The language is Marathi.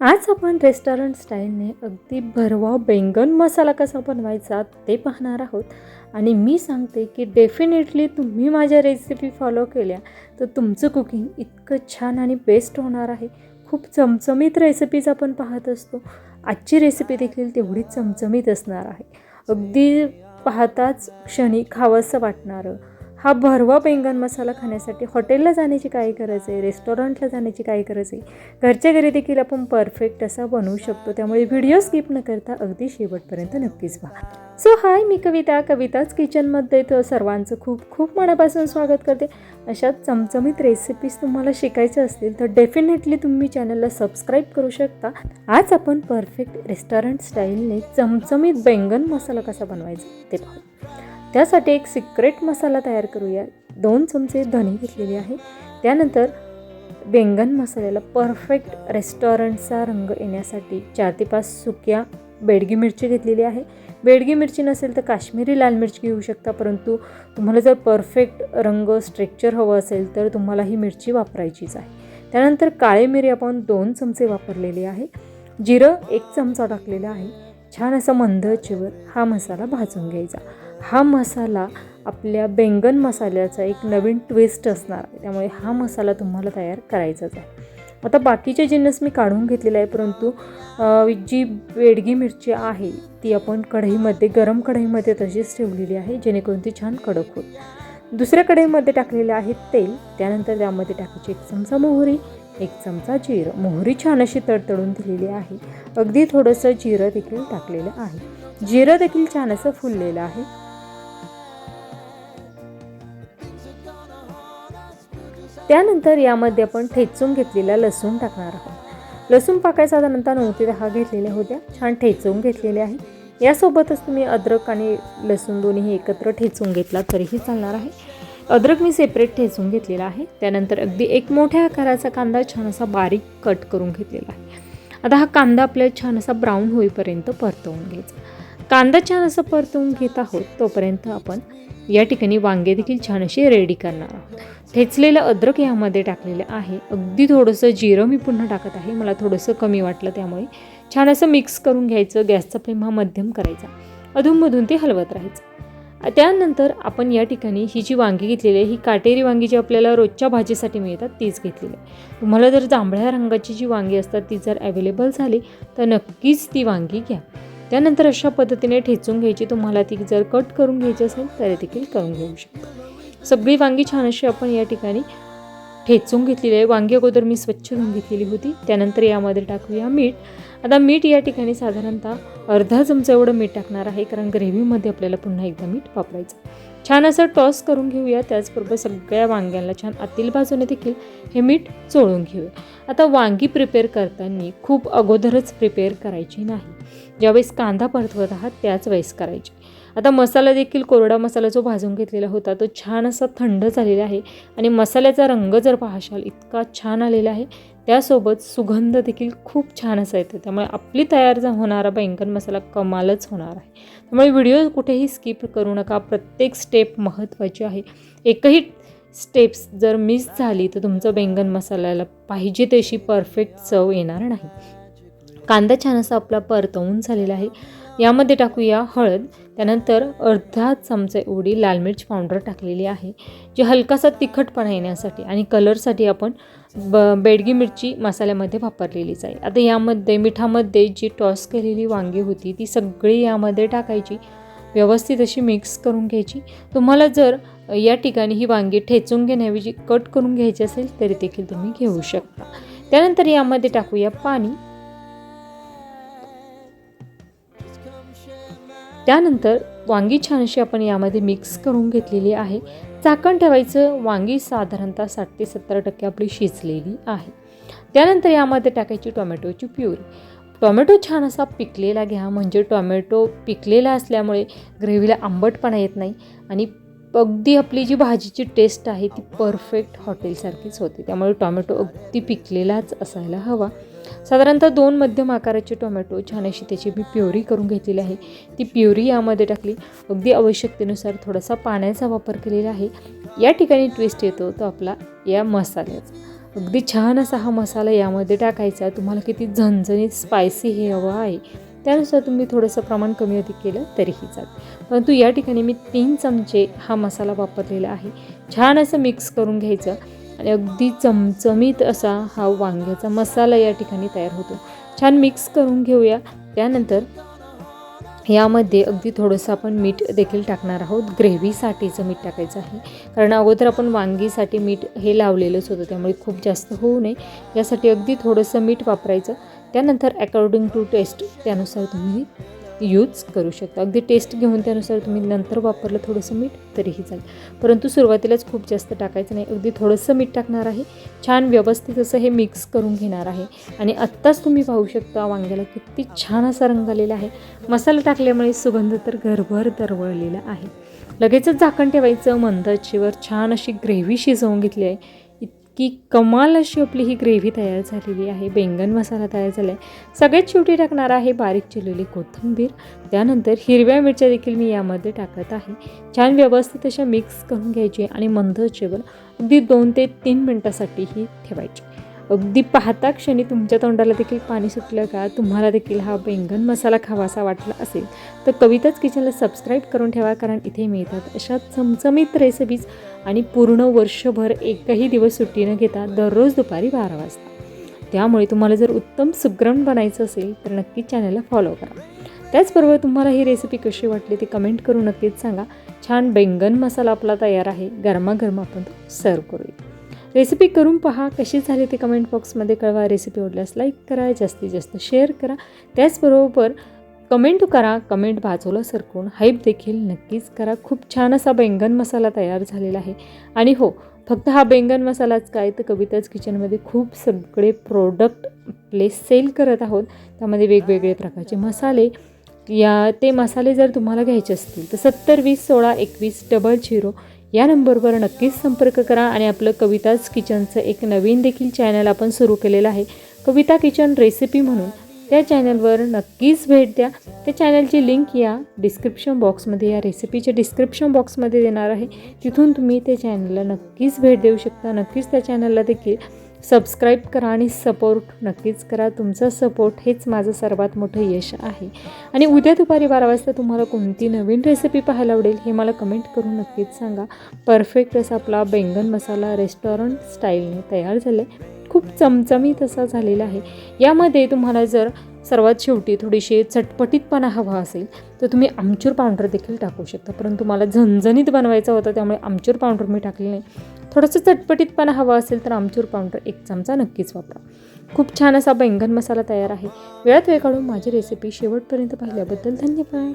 आज आपण रेस्टॉरंट स्टाईलने अगदी भरवा बैंगन मसाला कसा बनवायचा ते पाहणार आहोत. आणि मी सांगते की डेफिनेटली तुम्ही माझ्या रेसिपी फॉलो केल्या तर तुमचं कुकिंग इतकं छान आणि बेस्ट होणार आहे. खूप चमचमीत रेसिपीज आपण पाहत असतो. आजची रेसिपी देखील तेवढीच चमचमीत असणार आहे. अगदी पाहताच क्षणी खावंसं वाटणारं हा भरवा बैंगन मसाला खाण्यासाठी हॉटेलला जाण्याची काय गरज आहे, रेस्टॉरंटला जाण्याची काय गरज आहे. घरच्या घरी देखील आपण परफेक्ट असा बनवू शकतो. त्यामुळे व्हिडिओ स्किप न करता अगदी शेवटपर्यंत नक्कीच पहा. सो हाय, मी कविताच किचनमध्ये तर सर्वांचं खूप खूप मनापासून स्वागत करते. अशा चमचमीत रेसिपीज तुम्हाला शिकायच्या असतील तर डेफिनेटली तुम्ही चॅनलला सबस्क्राईब करू शकता. आज आपण परफेक्ट रेस्टॉरंट स्टाईलने चमचमीत बैंगन मसाला कसा बनवायचा ते पाहू. त्यासाठी एक सिक्रेट मसाला तयार करूया. 2 चमचे धणे घेतलेले आहे. त्यानंतर बैंगन मसाल्याला परफेक्ट रेस्टॉरंटचा रंग येण्यासाठी 4 ते 5 सुक्या बेडगी मिरची घेतलेली आहे. बेडगी मिरची नसेल तर काश्मीरी लाल मिरची घेऊ शकता, परंतु तुम्हाला जर परफेक्ट रंग स्ट्रक्चर हवं असेल तर तुम्हाला ही मिरची वापरायचीच आहे. त्यानंतर काळे मिरी आपण 2 चमचे वापरलेले आहे. जिरं 1 चमचा टाकलेला आहे. छान असा मंद आचेवर हा मसाला भाजून घ्यायचा. हा मसाला आपल्या बैंगन मसाल्याचा एक नवीन ट्विस्ट असणार आहे. त्यामुळे हा मसाला तुम्हाला तयार करायचाच आहे. आता बाकीचे जिन्नस मी काढून घेतलेला आहे, परंतु जी बेडगी मिरची आहे ती आपण गरम कढईमध्ये तशीच ठेवलेली आहे, जेणेकरून ती छान कडक होईल. दुसऱ्या कढईमध्ये टाकलेले आहे तेल. त्यानंतर त्यामध्ये टाकायची 1 चमचा मोहरी, 1 चमचा जिरं. मोहरी छान अशी तडतडून दिलेली आहे. अगदी थोडंसं जिरं देखील टाकलेलं आहे. जिरं देखील छान असं फुललेलं आहे. त्यानंतर यामध्ये आपण ठेचून घेतलेला लसूण टाकणार आहोत. लसूण पाकायचा साधारणतः 9 ते 10 घेतलेल्या होत्या. छान ठेचून घेतलेले आहे. यासोबतच तुम्ही अद्रक आणि लसूण दोन्ही एकत्र ठेचून घेतला तरीही चालणार आहे. अद्रक मी सेपरेट ठेचून घेतलेला आहे. त्यानंतर अगदी एक मोठ्या आकाराचा कांदा छान असा बारीक कट करून घेतलेला आहे. आता हा कांदा आपल्याला छान असा ब्राऊन होईपर्यंत परतवून घ्यायचा. कांदा छान असा परतवून घेत आहोत तोपर्यंत आपण या ठिकाणी वांगे देखील छान असे रेडी करणार आहोत. ठेचलेलं अद्रक यामध्ये टाकलेलं आहे. अगदी थोडंसं जिरं मी पुन्हा टाकत आहे, मला थोडंसं कमी वाटलं त्यामुळे. छान असं मिक्स करून घ्यायचं. गॅसचा फ्लेम हा मध्यम करायचा. अधूनमधून ते हलवत राहायचं. त्यानंतर आपण या ठिकाणी ही जी वांगी घेतलेली आहे ही काटेरी वांगी जी आपल्याला रोजच्या भाजीसाठी मिळतात तीच घेतलेली आहे. तुम्हाला जर जांभळ्या रंगाची जी वांगी असतात ती जर अवेलेबल झाली तर नक्कीच ती वांगी घ्या. त्यानंतर अशा पद्धतीने ठेचून घ्यायची. तुम्हाला ती जर कट करून घ्यायची असेल तरी देखील करून घेऊ शकता. सगळी वांगी छान अशी आपण या ठिकाणी ठेचून घेतलेली आहे. वांगी अगोदर मी स्वच्छ धुवून घेतलेली होती. त्यानंतर यामध्ये टाकूया मीठ. आता मीठ या ठिकाणी साधारणतः अर्धा चमचा एवढं मीठ टाकणार आहे, कारण ग्रेव्हीमध्ये आपल्याला पुन्हा एकदा मीठ वापरायचं. छान असं टॉस करून घेऊया. त्याचबरोबर सगळ्या वांग्यांना छान आतील बाजूने देखील हे मीठ चोळून घेऊया. आता वांगी प्रिपेअर करताना खूप अगोदरच प्रिपेअर करायची नाही. ज्यावेळेस कांदा परतवत आहात त्याच वेळेस करायची. आता मसाला देखील कोरडा मसाला जो भाजून घेतलेला होता तो छान असा थंड झालेला आहे आणि मसाल्याचा रंग जर पाहाशाल इतका छान आलेला आहे. त्यासोबत सुगंध देखील खूप छान असा येतो. त्यामुळे आपली तयार होणारा बैंगन मसाला कमालच होणार आहे. त्यामुळे व्हिडिओ कुठेही स्किप करू नका. प्रत्येक स्टेप महत्त्वाची आहे. एकही स्टेप्स जर मिस झाली तर तुमचं बैंगन मसाल्याला पाहिजे तशी परफेक्ट चव येणार नाही. कांदा छान असा आपला परतवून झालेला आहे. यामध्ये टाकूया हळद. त्यानंतर अर्धा चमचा एवढी लाल मिर्च पावडर टाकलेली आहे, जी हलकासा तिखटपणा येण्यासाठी आणि कलरसाठी आपण बेडगी मिरची मसाल्यामध्ये वापरलेलीच आहे. आता यामध्ये मिठामध्ये जी टॉस केलेली वांगी होती ती सगळी यामध्ये टाकायची. व्यवस्थित अशी मिक्स करून घ्यायची. तुम्हाला जर या ठिकाणी ही वांगी ठेचून घेण्याऐवजी कट करून घ्यायची असेल तरी देखील तुम्ही घेऊ शकता. त्यानंतर यामध्ये टाकूया पाणी. त्यानंतर वांगी छान अशी आपण यामध्ये मिक्स करून घेतलेली आहे. झाकण ठेवायचं. वांगी साधारणतः 60 ते 70% आपली शिजलेली आहे. त्यानंतर यामध्ये टाकायची टोमॅटोची प्युरी. टोमॅटो छान असा पिकलेला घ्या, म्हणजे टोमॅटो पिकलेला असल्यामुळे ग्रेव्हीला आंबटपणा येत नाही आणि अगदी आपली जी भाजीची टेस्ट आहे ती परफेक्ट हॉटेलसारखीच होते. त्यामुळे टोमॅटो अगदी पिकलेलाच असायला हवा. साधारणतः 2 मध्यम आकाराचे टोमॅटो छान अशी त्याची मी प्युरी करून घेतलेली आहे. ती प्युरी यामध्ये टाकली. अगदी आवश्यकतेनुसार थोडासा पाण्याचा वापर केलेला आहे. या ठिकाणी ट्विस्ट येतो तो आपला या मसाल्याचा. अगदी छान असा हा मसाला यामध्ये टाकायचा. तुम्हाला किती झणझणीत स्पायसी हे हवं आहे त्यानुसार तुम्ही थोडंसं प्रमाण कमी अधिक केलं तरीही चालेल. परंतु या ठिकाणी मी 3 चमचे हा मसाला वापरलेला आहे. छान असं मिक्स करून घ्यायचं आणि अगदी चमचमीत असा हा वांग्याचा मसाला या ठिकाणी तयार होतो. छान मिक्स करून घेऊया. त्यानंतर यामध्ये अगदी थोडंसं आपण मीठ देखील टाकणार आहोत. ग्रेव्हीसाठीचं मीठ टाकायचं आहे, कारण अगोदर आपण वांगीसाठी मीठ हे लावलेलंच होतं, त्यामुळे खूप जास्त होऊ नये यासाठी अगदी थोडंसं मीठ वापरायचं. त्यानंतर अकॉर्डिंग टू टेस्ट त्यानुसार तुम्ही यूज करू शकता. अगदी टेस्ट घेऊन त्यानुसार तुम्ही नंतर वापरलं थोडंसं मीठ तरीही चालेल, परंतु सुरुवातीलाच खूप जास्त टाकायचं नाही. अगदी थोडंसं मीठ टाकणार आहे. छान व्यवस्थित असं हे मिक्स करून घेणार आहे. आणि आत्ताच तुम्ही पाहू शकता वांग्याला किती छान असा रंग आलेला आहे. मसाला टाकल्यामुळे सुगंध तर घरभर दरवळलेला आहे. लगेचच झाकण ठेवायचं. मंद आचेवर छान अशी ग्रेव्ही शिजवून घेतली आहे. की कमाल अशी आपली ही ग्रेव्ही तयार झालेली आहे. बैंगन मसाला तयार झाला आहे. सगळ्यात शेवटी टाकणार आहे बारीक चिरलेली कोथिंबीर. त्यानंतर हिरव्या मिरच्या देखील मी यामध्ये टाकत आहे. छान व्यवस्थित अशा मिक्स करून घ्यायची आणि मंद आचेवर अगदी 2 ते 3 मिनटासाठी ही ठेवायची. अगदी पाहता क्षणी तुमच्या तोंडाला देखील पाणी सुटलं का? तुम्हाला देखील हा बैंगन मसाला खावासा वाटला असेल तर कविताच किचनला सबस्क्राईब करून ठेवा, कारण इथे मिळतात अशा चमचमीत रेसिपीज आणि पूर्ण वर्षभर एकही दिवस सुट्टी न घेता दररोज दुपारी 12 वाजता. त्यामुळे तुम्हाला जर उत्तम सुगरण बनायचं असेल तर नक्कीच चॅनलला फॉलो करा. त्याचबरोबर तुम्हाला ही रेसिपी कशी वाटली ते कमेंट करून नक्कीच सांगा. छान बैंगन मसाला आपला तयार आहे. गरमागरम आपण तो सर्व करूया. रेसिपी करून पहा, कशी झाली ते कमेंट बॉक्समध्ये कळवा. रेसिपी आवडल्यास लाईक करा, जास्तीत जास्त शेअर करा. त्याचबरोबर कमेंट करा. कमेंट बाजूला सरकवून हाईप देखील नक्कीच करा. खूप छान असा बैंगन मसाला तयार झालेला आहे. आणि हो, फक्त हा बैंगन मसालाच काय तर कविताच किचनमध्ये खूप सगळे प्रोडक्ट आपले सेल करत आहोत. त्यामध्ये वेगवेगळे प्रकारचे मसाले ते मसाले जर तुम्हाला घ्यायचे असतील तर 70 20 16 21 00 या नंबरवर नक्कीच संपर्क करा. आणि आपलं कविताच किचनचं एक नवीन देखील चॅनल आपण सुरू केलेलं आहे, कविता किचन रेसिपी म्हणून. त्या चॅनलवर नक्कीच भेट द्या. त्या चॅनलची लिंक या डिस्क्रिप्शन बॉक्समध्ये, या रेसिपीच्या डिस्क्रिप्शन बॉक्समध्ये देणार आहे. तिथून तुम्ही त्या चॅनलला नक्कीच भेट देऊ शकता. नक्कीच त्या चॅनलला देखील सबस्क्राईब करा आणि सपोर्ट नक्कीच करा. तुमचा सपोर्ट हेच माझं सर्वात मोठं यश आहे. आणि उद्या दुपारी 12 वाजता तुम्हाला कोणती नवीन रेसिपी पाहायला आवडेल हे मला कमेंट करून नक्कीच सांगा. परफेक्ट असा आपला बैंगन मसाला रेस्टॉरंट स्टाईलने तयार झाला आहे. खूप चमचमीत असा झालेला आहे. यामध्ये तुम्हाला जर सर्वात शेवटी थोडीशी चटपटीतपणा हवा असेल तर तुम्ही आमचूर पावडर देखील टाकू शकता, परंतु मला झणझणीत बनवायचा होता त्यामुळे आमचूर पावडर मी टाकली नाही. थोडंसं चटपटीतपणा हवा असेल तर आमचूर पावडर 1 चमचा नक्कीच वापरा. खूप छान असा बैंगन मसाला तयार आहे. वेळात वेळ काढून माझी रेसिपी शेवटपर्यंत पाहिल्याबद्दल धन्यवाद.